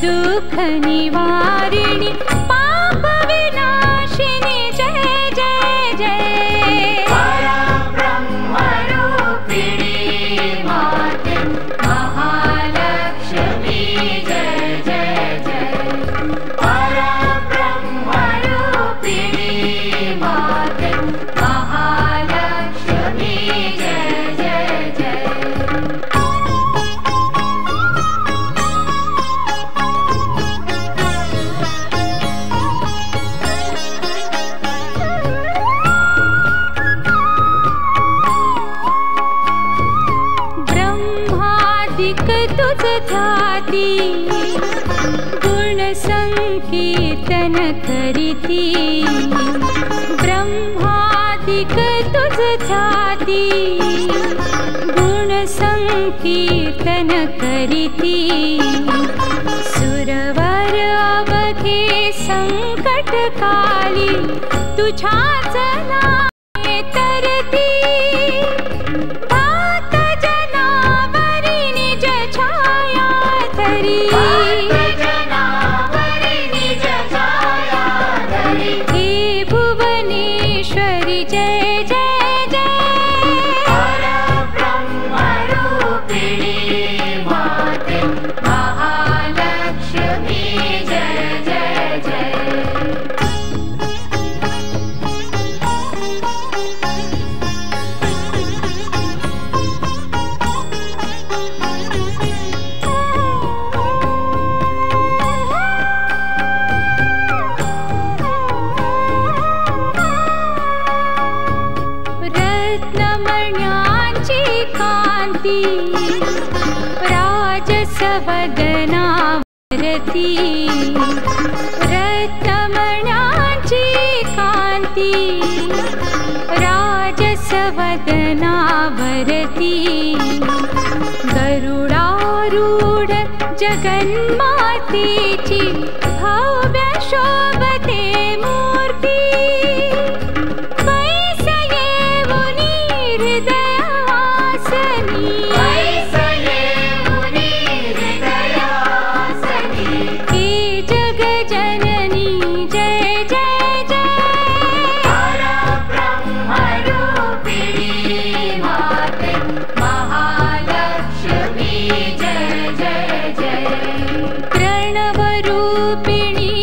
दुख निवारिणी पाप विनाशिनी जय जय जय परब्रह्मरूपिणी माते महालक्ष्मी जय जय जय परब्रह्मरूपिणी माते महालक्ष्मी जय जय जय तुझ ध्याती गुण संकीर्तन करीती ब्रह्मादिक तुझ ध्याती गुण संकीर्तन करीती सुरवर अवघे संकट काली तुझ्याच नामे तरती हे भुवनेश्वरी जय जय जय परब्रह्मरूपिणी माते महालक्ष्मी जय जय जय रत्नमण्यांची कांती राजसवदनावरती रत्नमण्यांची कांती राजसवदनावरती गरुडारूढ जगन्मातेची भव्य शोभते मूर्ती प्रणवरूपिणी